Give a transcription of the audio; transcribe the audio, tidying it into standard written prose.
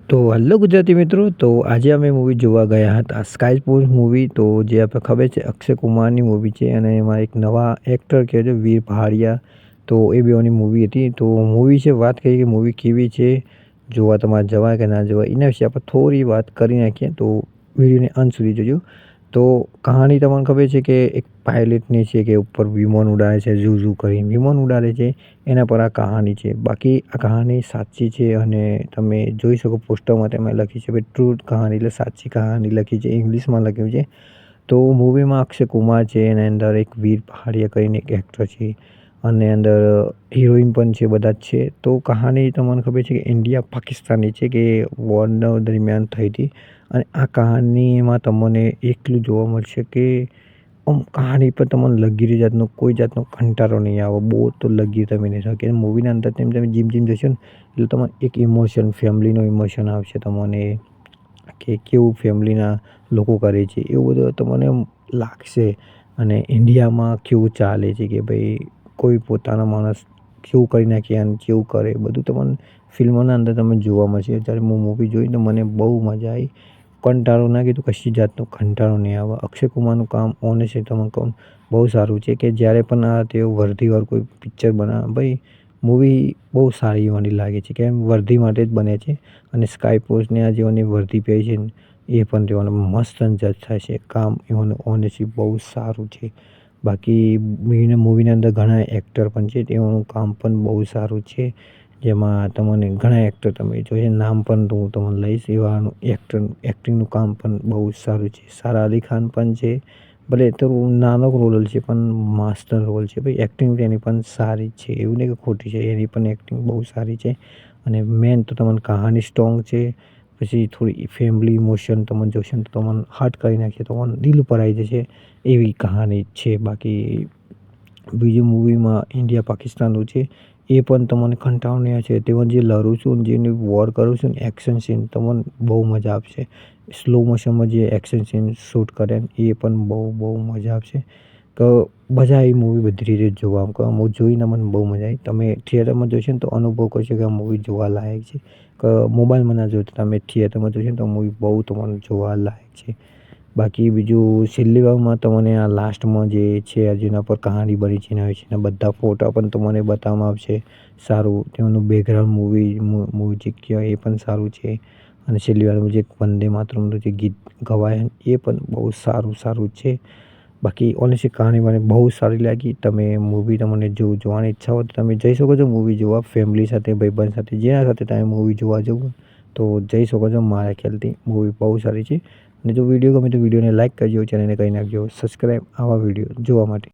તો હેલો ગુજરાતી મિત્રો, તો આજે અમે મૂવી જોવા ગયા હતા સ્કાયપોર મૂવી. તો જે આપણે ખબર છે અક્ષય કુમારની મૂવી છે અને એમાં એક નવા એક્ટર કહે છે વીર પહાડિયા. તો એ બેઓની મૂવી હતી. તો મૂવી છે, વાત કરીએ કે મૂવી કેવી છે, જોવા તમારે જવાય કે ના જવાય એના વિશે આપણે થોડી વાત કરી નાખીએ. તો વિડીયોને અંત સુધી જોજો. તો કહાની તમને ખબર છે કે એક પાયલટની છે કે ઉપર વિમાન ઉડાડે છે, ઝૂ કરીને વિમાન ઉડાડે છે, એના પર આ કહાની છે. બાકી આ કહાની સાચી છે અને તમે જોઈ શકો પોસ્ટરમાં તેમાં લખી છે ટ્રુ કહાની, એટલે સાચી કહાની લખી છે, ઇંગ્લિશમાં લખ્યું છે. તો મૂવીમાં અક્ષય કુમાર છે, એના અંદર એક વીર પહાડિયા કરીને એક એક્ટર છે અને અંદર હિરોઈન પણ છે, બધા જ છે. તો કહાની તમને ખબર છે કે ઇન્ડિયા પાકિસ્તાનની છે કે વોરના દરમિયાન થઈ હતી. અને આ કહાનીમાં તમને એટલું જોવા મળશે કે આમ કહાની પર તમને લગીરી જાતનો કોઈ જાતનો કંટાળો નહીં આવે. બહુ તો લગીર તમે નહીં શકો. મૂવીના અંદર તમે જેમ જશો ને એટલે તમારે એક ઇમોશન, ફેમિલીનો ઇમોશન આવશે તમને કે કેવું ફેમિલીના લોકો કરે છે એવું બધું તમને લાગશે. અને ઇન્ડિયામાં કેવું ચાલે છે કે ભાઈ કોઈ પોતાના માણસ કેવું કરી નાખે અને કેવું કરે બધું તમને ફિલ્મોના અંદર તમે જોવા મળશે. જ્યારે હું મૂવી જોઈને મને બહુ મજા આવી. કંટાળો ના કીધું, કશી જાતનો કંટાળો નહીં આવે. અક્ષય કુમારનું કામ ઓનેસ્ટલી તમને કહું બહુ સારું છે કે જ્યારે પણ આ તેઓ વર્દીવાળું કોઈ પિક્ચર બનાવે ભાઈ મૂવી બહુ સારી મને લાગે છે કે વર્દી માટે જ બને છે. અને સ્કાય પોસ્ટને આ જેઓની વર્દી પહેરી છે ને એ પણ તેઓને મસ્ત જજ થાય છે. કામ એઓનું ઓનેસ્ટલી બહુ સારું છે. બાકી મૂવીના અંદર ઘણા એક્ટર પણ છે, તેઓનું કામ પણ બહુ સારું છે. જેમાં તમને ઘણા એક્ટર તમે જોઈએ, નામ પણ હું તમને લઈશ એવાનું એક્ટિંગનું કામ પણ બહુ સારું છે. સારા અલી ખાન પણ છે, ભલે તો નાનો રોલ છે પણ માસ્ટર રોલ છે. ભાઈ એક્ટિંગ એની પણ સારી છે, એવું નહીં કે ખોટી છે, એની પણ એક્ટિંગ બહુ સારી છે. અને મેન તો તમને કહાની સ્ટ્રોંગ છે. પછી થોડી ફેમિલી ઇમોશન તમે જોશો ને તો તમને હર્ટ કરી નાખશે, તમને દિલ ઉપર આવી જશે એવી કહાની છે. બાકી બીજી મૂવીમાં ઇન્ડિયા પાકિસ્તાનનું છે, એ પણ તમને કંટાળો નહીં આવશે. તેમાં જે લડું છું, જેની વોર કરું છું ને એક્શન સીન તમને બહુ મજા આપશે. સ્લો મોશનમાં જે એક્શન સીન શૂટ કરે એ પણ બહુ મજા આપશે. તો મજા આવી મૂવી બધી રીતે જોવા. હું જોઈને મને બહુ મજા આવી. તમે થિયેટરમાં જોશો ને તો અનુભવ કરશો કે આ મૂવી જોવા લાયક છે. મોબાઈલમાં ના જોતા તમે થિયેટરમાં જોશો ને તો મૂવી બહુ તમને જોવા લાયક છે. બાકી બીજું છેલ્લી વારમાં તમને આ લાસ્ટમાં જે છે જેના પર કહાની બની છે એના વિશેના બધા ફોટા પણ તમને બતાવવામાં આવશે. સારું તેનું બેકગ્રાઉન્ડ મ્યુઝિક કહેવાય એ પણ સારું છે. અને છેલ્લી વારમાં જે વંદે માતરમનું જે ગીત ગવાય એ પણ બહુ સારું છે. બાકી ઓનેસ્ટલી કહાની મને બહુ સારી લાગી. તમે મૂવી તમને જોવાની ઈચ્છા હોય તો તમે જઈ શકો છો મૂવી જોવા ફેમિલી સાથે, ભાઈબંધ સાથે, જેના સાથે તમે મૂવી જોવા જવું તો જઈ શકો છો. મારા ખ્યાલથી મૂવી બહુ સારી છે. અને જો વિડીયો ગમે તો વિડીયોને લાઇક કરજો, ચેનલને કરી નાખજો સબસ્ક્રાઈબ આવા વિડીયો જોવા માટે.